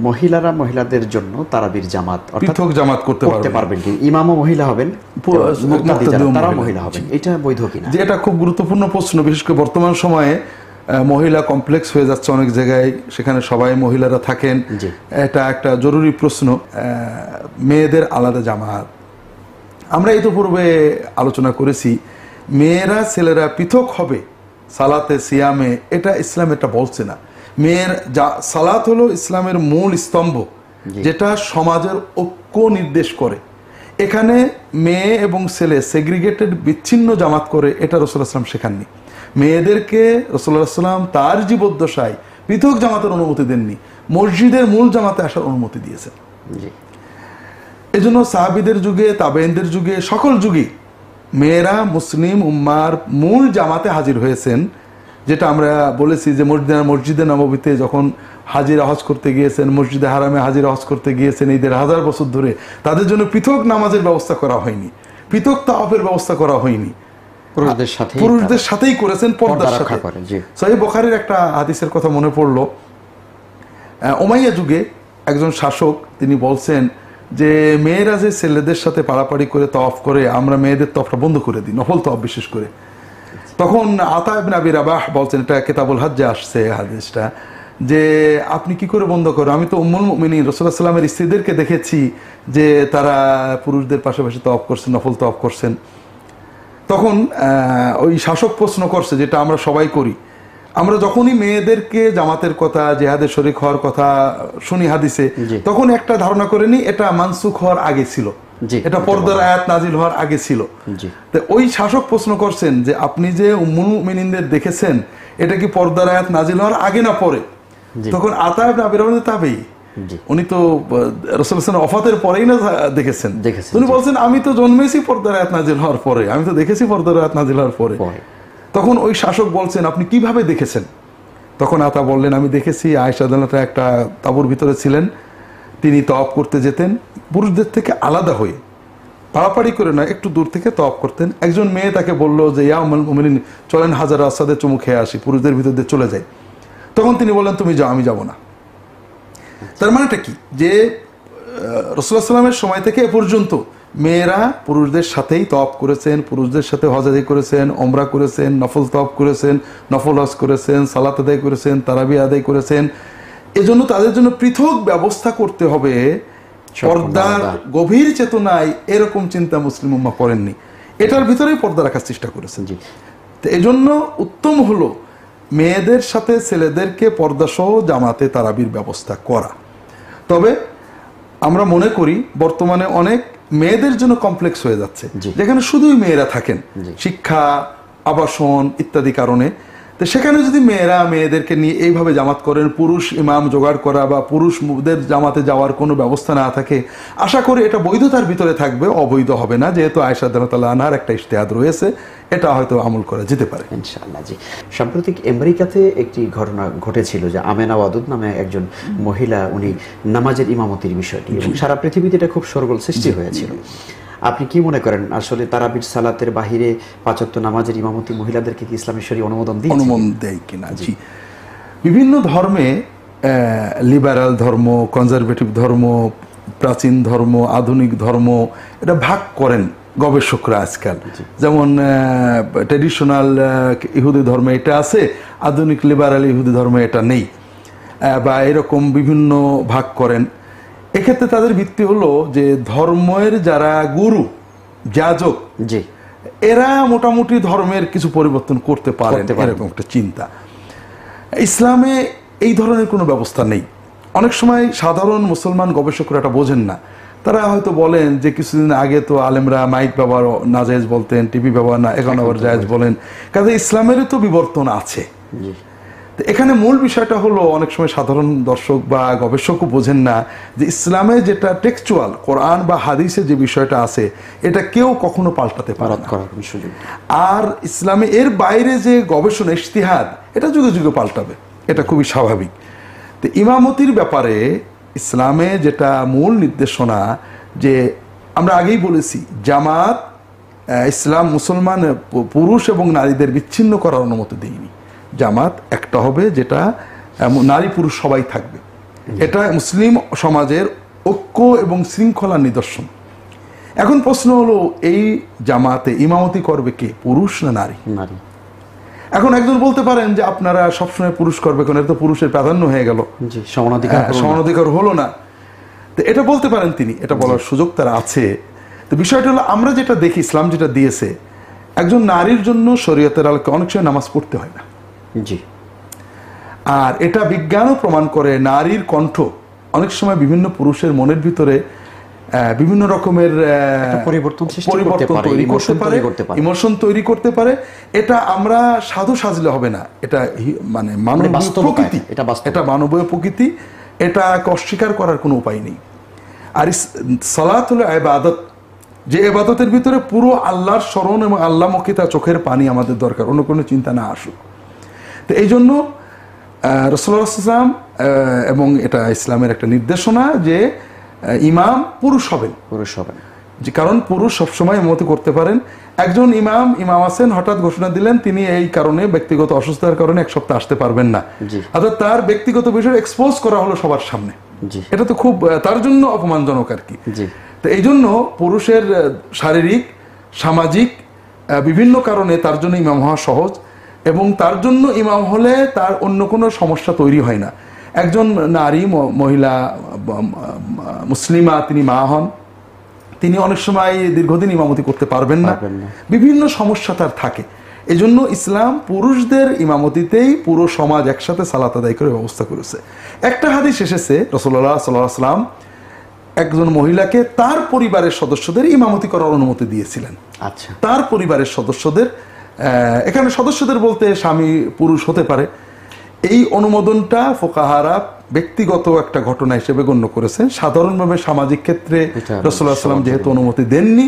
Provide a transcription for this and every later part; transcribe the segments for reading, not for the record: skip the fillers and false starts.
মহিলারা মহিলাদের জন্য তারাবির জামাত পৃথক জামাত করতে পারবেন কি? ইমামও মহিলা হবেন, তারাও মহিলা হবেন, এটা বৈধ কিনা? যে এটা খুব গুরুত্বপূর্ণ প্রশ্ন, বিশেষ করে বর্তমান সময়ে মহিলা কমপ্লেক্স হয়ে যাচ্ছে অনেক জায়গায়, সেখানে সবাই মহিলারা থাকেন। এটা একটা জরুরি প্রশ্ন। মেয়েদের আলাদা জামাত, আমরা এই তো পূর্বে আলোচনা করেছি, মেয়েরা ছেলেরা পৃথক হবে সালাতে সিয়ামে, এটা ইসলাম এটা বলছে না। মেয়ের সালাত হলো ইসলামের মূল স্তম্ভ, যেটা সমাজের ঐক্য নির্দেশ করে। এখানে মেয়ে এবং ছেলে সেগ্রিগেটেড বিচ্ছিন্ন জামাত করে, এটা রাসূলুল্লাহ সাল্লাল্লাহু আলাইহি ওয়াসাল্লাম শেখাননি। মেয়েদেরকে রাসূলুল্লাহ সাল্লাল্লাহু আলাইহি ওয়াসাল্লাম তার জীবদ্দশায় পৃথক জামাতের অনুমতি দেননি, মসজিদের মূল জামাতে আসার অনুমতি দিয়েছেন। এজন্য সাহাবীদের যুগে, তাবেঈনদের যুগে, সকল যুগে মেয়েরা মুসলিম উম্মার মূল জামাতে হাজির হয়েছেন। যেটা আমরা বলেছি যে মসজিদে নববীতে যখন হাজিরা হজ করতে গিয়েছেন, মসজিদে হারামে হাজিরা হজ করতে গিয়েছেন, এই ১৫০০ বছর ধরে তাদের জন্য পৃথক নামাজের ব্যবস্থা করা হয়নি, পৃথক তাওয়াফের ব্যবস্থা করা হয়নি, পুরুষদের সাথেই করেছেন, পর্দার সাথে। সহিহ বুখারীর একটা হাদিসের কথা মনে পড়লো। উমাইয়া যুগে একজন শাসক তিনি বলছেন যে মেয়েরা যে ছেলেদের সাথে পাড়াপাড়ি করে তওয়াফ করে, আমরা মেয়েদের তওয়াফটা বন্ধ করে দিই, নফল তওয়াফ বিশেষ করে। তখন আতা ইবনে আবি রাবাহ বলছেন, এটা কিতাবুল হজ্জে আসছে হাদিসটা, যে আপনি কি করে বন্ধ করেন? আমি তো উম্মুল মুমিনিন রাসূলুল্লাহ সাল্লাল্লাহু আলাইহি ওয়াসাল্লামের স্ত্রীদেরকে দেখেছি যে তারা পুরুষদের পাশাপাশি তওয়াফ করছেন, নফল তওয়াফ করছেন। তখন ওই শাসক প্রশ্ন করছে, যেটা আমরা সবাই করি, আমরা যখনই মেয়েদেরকে জামাতের কথা, জিহাদের শরীক হওয়ার কথা শুনি হাদিসে, তখন একটা ধারণা করে নি এটা মানসুখ হওয়ার আগে ছিল, এটা পর্দার আয়াত নাজিল হওয়ার আগে ছিল। তো ওই শাসক প্রশ্ন করছেন যে আপনি যে উম্মুল মুমিনিনদের দেখেছেন, এটা কি পর্দার আয়াত নাজিল হওয়ার আগে না পরে? তখন আতা ইবনে আবি রাবাহ তাবেঈ, উনি তো রাসূলুল্লাহ সাল্লাল্লাহু আলাইহি ওয়াসাল্লাম ওফাতের পরেই না দেখেছেন। উনি বলছেন আমি তো জন্মেছি পর্দার আয়াত নাজিল হওয়ার পরে, আমি তো দেখেছি পর্দার আয়াত নাজিল হওয়ার পরে। তখন ওই শাসক বলছেন আপনি কিভাবে দেখেছেন? তখন আতা বললেন আমি দেখেছি আয়েশা রাদিয়াল্লাহু আনহা একটা তাঁবুর ভিতরে ছিলেন, তিনি তওয়াফ করতে যেতেন, পুরুষদের থেকে আলাদা হয়ে, পাড়াপাড়ি করে না, একটু দূর থেকে তওয়াফ করতেন। একজন মেয়ে তাকে বলল যে ইয়া উম্মুল মুমিনিন, চলেন হাজার আসাদে চুমু খেয়ে আসি, পুরুষদের ভিতর দিয়ে চলে যাই। তখন তিনি বললেন তুমি যাও, আমি যাব না। তার মানেটা কি? যে রাসূলুল্লাহ সাল্লাল্লাহু আলাইহি ওয়াসাল্লামের সময় থেকে এ পর্যন্ত মেয়েরা পুরুষদের সাথেই তওয়াফ করেছেন, পুরুষদের সাথে হজ আদায় করেছেন, ওমরা করেছেন, নফল তওয়াফ করেছেন, নফল হজ করেছেন, সালাত আদায় করেছেন, তারাবি আদায় করেছেন। এজন্য তাদের জন্য পৃথক ব্যবস্থা করতে হবে, পর্দার গভীর চেতনায় এরকম চিন্তা মুসলিম উম্মাহ করেননি, এটার ভিতরেই পর্দা রাখার চেষ্টা করেছেন। তো এজন্য উত্তম হলো মেয়েদের সাথে ছেলেদেরকে পর্দাসহ জামাতে তারাবির ব্যবস্থা করা। তবে আমরা মনে করি বর্তমানে অনেক মেয়েদের জন্য কমপ্লেক্স হয়ে যাচ্ছে, যেখানে শুধুই মেয়েরা থাকেন, শিক্ষা, আবাসন ইত্যাদি কারণে। তো সেখানে যদি মেয়েরা মেয়েদেরকে নিয়ে এইভাবে জামাত করেন, পুরুষ ইমাম জোগাড় করা বা পুরুষদের জামাতে যাওয়ার কোনো ব্যবস্থা না থাকে, আশা করি এটা বৈধতার ভিতরে থাকবে, অবৈধ হবে না। যেহেতু আয়েশা রাদিয়াল্লাহু আনহার একটা ইজতিহাদ রয়েছে, এটা হয়তো আমল করা যেতে পারে ইনশাআল্লাহ। জি, সাম্প্রতিক আমেরিকাতে একটি ঘটনা ঘটেছিল যে আমেনা ওয়াদুদ নামে একজন মহিলা, উনি নামাজের ইমামতির বিষয়টি, এবং সারা পৃথিবীতে এটা খুব শোরগোল সৃষ্টি হয়েছিল। আপনি কি মনে করেন আসলে তারাবির সালাতের বাহিরে পাঁচ ওয়াক্ত নামাজের ইমামতি মহিলাদেরকে কি ইসলামের শরীয়ত অনুমোদন দেয় কিনা? জি, বিভিন্ন ধর্মে, লিবারাল ধর্ম, কনজারভেটিভ ধর্ম, প্রাচীন ধর্ম, আধুনিক ধর্ম, এটা ভাগ করেন গবেষকরা আজকাল। যেমন ট্র্যাডিশনাল ইহুদি ধর্মে এটা আছে, আধুনিক লিবারাল ইহুদি ধর্মে এটা নেই, বা এরকম বিভিন্ন ভাগ করেন। এক্ষেত্রে তাদের ভিত্তি হলো যে ধর্মের যারা গুরু, যাজক, এরা মোটামুটি ধর্মের কিছু পরিবর্তন করতে পারেন, এরকম একটা চিন্তা। ইসলামে এই ধরনের কোনো ব্যবস্থা নেই। অনেক সময় সাধারণ মুসলমান গবেষকরা এটা বোঝেন না, তারা হয়তো বলেন যে কিছুদিন আগে তো আলেমরা মাইক ব্যবহার নাজায়েজ বলতেন, টিভি ব্যবহার না, এখন আবার জায়েজ বলেন, কাজে ইসলামেরও তো বিবর্তন আছে। এখানে মূল বিষয়টা হলো অনেক সময় সাধারণ দর্শক বা গবেষকও বোঝেন না যে ইসলামে যেটা টেক্সচুয়াল কোরআন বা হাদিসে যে বিষয়টা আছে, এটা কেউ কখনো পাল্টাতে পারে না। আর ইসলামে এর বাইরে যে গবেষণা, ইজতিহাদ, এটা যুগে যুগে পাল্টাবে, এটা খুবই স্বাভাবিক। তো ইমামতির ব্যাপারে ইসলামে যেটা মূল নির্দেশনা, যে আমরা আগেই বলেছি জামাত, ইসলাম মুসলমান পুরুষ এবং নারীদের বিচ্ছিন্ন করার অনুমতি দেয়নি। জামাত একটা হবে যেটা নারী পুরুষ সবাই থাকবে, এটা মুসলিম সমাজের ঐক্য এবং শৃঙ্খলার নিদর্শন। এখন প্রশ্ন হলো, এই জামাতে ইমামতি করবে কে, পুরুষ না নারী? নারী। এখন একজন বলতে পারেন যে আপনারা সবসময় পুরুষ করবে, কারণ এটা তো পুরুষের প্রাধান্য হয়ে গেল, জি, সমানাধিকার হলো না। তো এটা বলতে পারেন তিনি, এটা বলার সুযোগ তার আছে। তো বিষয়টা হলো, আমরা যেটা দেখি, ইসলাম যেটা দিয়েছে, একজন নারীর জন্য শরীয়তের আলোকে অনেক সময় নামাজ পড়তে হয় না। জি। আর এটা বিজ্ঞানও প্রমাণ করে, নারীর কণ্ঠ অনেক সময় বিভিন্ন পুরুষের মনের ভিতরে বিভিন্ন রকমের পরিবর্তন তৈরি করতে পারে, ইমোশন তৈরি করতে পারে। এটা আমরা সাধু সাজলে হবে না, এটা মানে মানবীয় প্রকৃতি, এটা মানবীয় প্রকৃতি, এটা অস্বীকার করার কোনো উপায় নেই। আর সালাত হলো ইবাদত, যে ইবাদতের ভিতরে পুরো আল্লাহর স্মরণ এবং আল্লাহমুখী তার চোখের পানি আমাদের দরকার, অন্য কোনো চিন্তা না আসুক। তো এই জন্য রাসূলুল্লাহ সাল্লাল্লাহু আলাইহি ওয়াসাল্লাম, এবং এটা ইসলামের একটা নির্দেশনা যে ইমাম পুরুষ হবেন, যে কারণ পুরুষ সবসময় ইমামতি করতে পারেন। একজন ইমাম আছেন, হঠাৎ ঘোষণা দিলেন তিনি এই কারণে, ব্যক্তিগত অসুস্থতার কারণে এক সপ্তাহ আসতে পারবেন না, অর্থাৎ তার ব্যক্তিগত বিষয় এক্সপোজ করা হলো সবার সামনে। এটা তো খুব তার জন্য অপমানজনক আর কি। তো এই জন্য পুরুষের শারীরিক, সামাজিক বিভিন্ন কারণে তার জন্য ইমাম হওয়া সহজ, এবং তার জন্য ইমাম হলে তার অন্য কোনো সমস্যা তৈরি হয় না। একজন নারী, মহিলা, মুসলিমা, তিনি মা হন, তিনি অনেক সময় দীর্ঘদিন ইমামতি করতে পারবেন না, বিভিন্ন সমস্যা তার থাকে। এই জন্য ইসলাম পুরুষদের ইমামতিতেই পুরো সমাজ একসাথে সালাত আদায় করে ব্যবস্থা করেছে। একটা হাদিস এসেছে, রাসূলুল্লাহ সাল্লাল্লাহু আলাইহি ওয়াসাল্লাম একজন মহিলাকে তার পরিবারের সদস্যদের ইমামতি করার অনুমতি দিয়েছিলেন। আচ্ছা। তার পরিবারের সদস্যদের, এখানে সদস্যদের বলতে স্বামী পুরুষ হতে পারে। এই অনুমোদনটা ফুকাহারা ব্যক্তিগত একটা ঘটনা হিসেবে গণ্য করেছেন। সাধারণভাবে সামাজিক ক্ষেত্রে রাসূলুল্লাহ সাল্লাল্লাহু আলাইহি ওয়াসাল্লাম যেহেতু অনুমতি দেননি,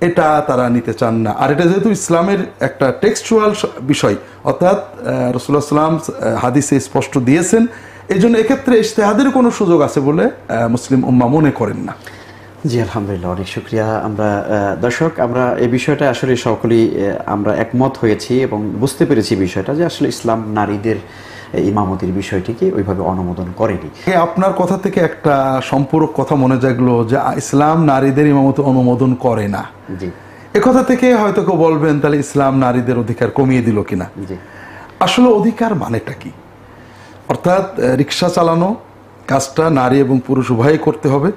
এটা তারা নিতে চান না। আর এটা যেহেতু ইসলামের একটা টেক্সচুয়াল বিষয়, অর্থাৎ রাসূলুল্লাহ সাল্লাল্লাহু আলাইহি ওয়াসাল্লাম হাদিসে স্পষ্ট দিয়েছেন, এই জন্য এক্ষেত্রে ইজতিহাদের কোনো সুযোগ আছে বলে মুসলিম উম্মাহ মনে করেন না। জি, আলহামদুলিল্লাহ, অনেক শুকরিয়া। আমরা দর্শক, আমরা এই বিষয়টা আসলে সকলেই আমরা একমত হয়েছি এবং বুঝতে পেরেছি বিষয়টা, যে আসলে ইসলাম নারীদের ইমামতির বিষয়টিকে ওইভাবে অনুমোদন করেনি। আপনার কথা থেকে একটা সম্পূরক কথা মনে জাগলো, যে ইসলাম নারীদের ইমামতি অনুমোদন করে না। জি। এ কথা থেকে হয়তো কেউ বলবেন, তাহলে ইসলাম নারীদের অধিকার কমিয়ে দিল কিনা। জি। আসলে অধিকার মানেটা কি? অর্থাৎ রিক্সা চালানো কাজটা নারী এবং পুরুষ উভয়ই করতে হবে,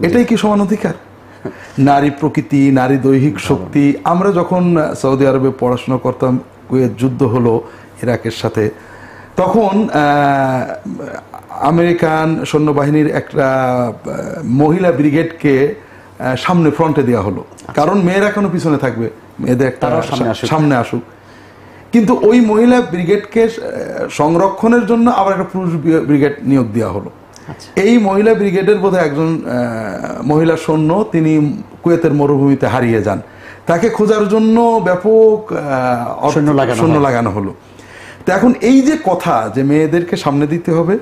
এটাই কি সমান অধিকার? নারী প্রকৃতি, নারী দৈহিক শক্তি। আমরা যখন সৌদি আরবে পড়াশোনা করতাম, কুয়েত যুদ্ধ হলো ইরাকের সাথে, তখন আমেরিকান সৈন্যবাহিনীর একটা মহিলা ব্রিগেডকে সামনে ফ্রন্টে দেওয়া হলো, কারণ মেয়েরা এখনো পিছনে থাকবে, মেয়েদের একটা সামনে আসুক। কিন্তু ওই মহিলা ব্রিগেডকে সংরক্ষণের জন্য আবার একটা পুরুষ ব্রিগেড নিয়োগ দেওয়া হলো। এই মহিলা ব্রিগেডের বোধহয় একজন মহিলা সৈন্য, তিনি কুয়েতের মরুভূমিতে হারিয়ে যান। তাকে খোঁজার জন্য ব্যাপক সৈন্য লাগানো হলো। তো এখন এই যে কথা, যে মেয়েদেরকে সামনে দিতে হবে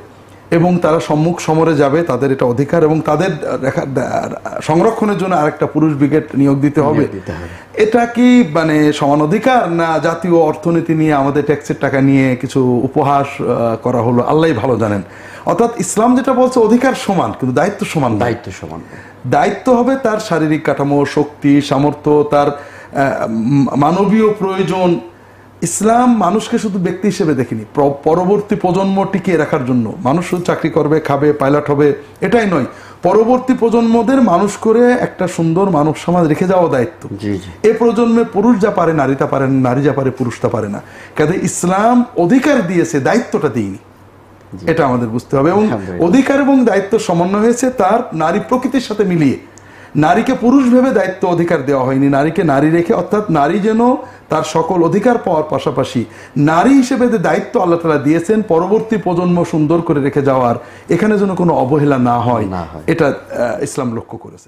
এবং তারা সম্মুখ সমরে যাবে, তাদের এটা অধিকার, এবং তাদের সংরক্ষণের জন্য আরেকটা পুরুষ ব্রিগেড নিয়োগ দিতে হবে, এটা কি মানে সমান অধিকার, না জাতীয় অর্থনীতি নিয়ে আমাদের ট্যাক্সের টাকা নিয়ে কিছু উপহাস করা হলো? আল্লাহই ভালো জানেন। অর্থাৎ ইসলাম যেটা বলছে অধিকার সমান, কিন্তু দায়িত্ব সমান। দায়িত্ব হবে তার শারীরিক কাঠামো, শক্তি, সামর্থ্য, তার মানবীয় প্রয়োজন। ইসলাম মানুষকে শুধু ব্যক্তি হিসেবে দেখেনি, পরবর্তী প্রজন্ম টিকিয়ে রাখার জন্য। মানুষ শুধু চাকরি করবে, খাবে, পাইলট হবে, এটাই নয়, পরবর্তী প্রজন্মদের মানুষ করে একটা সুন্দর মানব সমাজ রেখে যাওয়া দায়িত্ব। এ প্রজন্মে পুরুষ যা পারে নারী তা পারে না, নারী যা পারে পুরুষ তা পারে না। কাজে ইসলাম অধিকার দিয়েছে, দায়িত্বটা দিইনি, এটা আমাদের বুঝতে হবে। এবং অধিকার এবং দায়িত্ব সমন্বয় হয়েছে তার নারী প্রকৃতির সাথে মিলিয়ে। নারীকে পুরুষ ভেবে দায়িত্ব অধিকার দেওয়া হয়নি, নারীকে নারী রেখে, অর্থাৎ নারী যেন তার সকল অধিকার পাওয়ার পাশাপাশি নারী হিসেবে যে দায়িত্ব আল্লাহ তাআলা দিয়েছেন পরবর্তী প্রজন্ম সুন্দর করে রেখে যাওয়ার, এখানে যেন কোনো অবহেলা না হয়, এটা ইসলাম লক্ষ্য করেছে।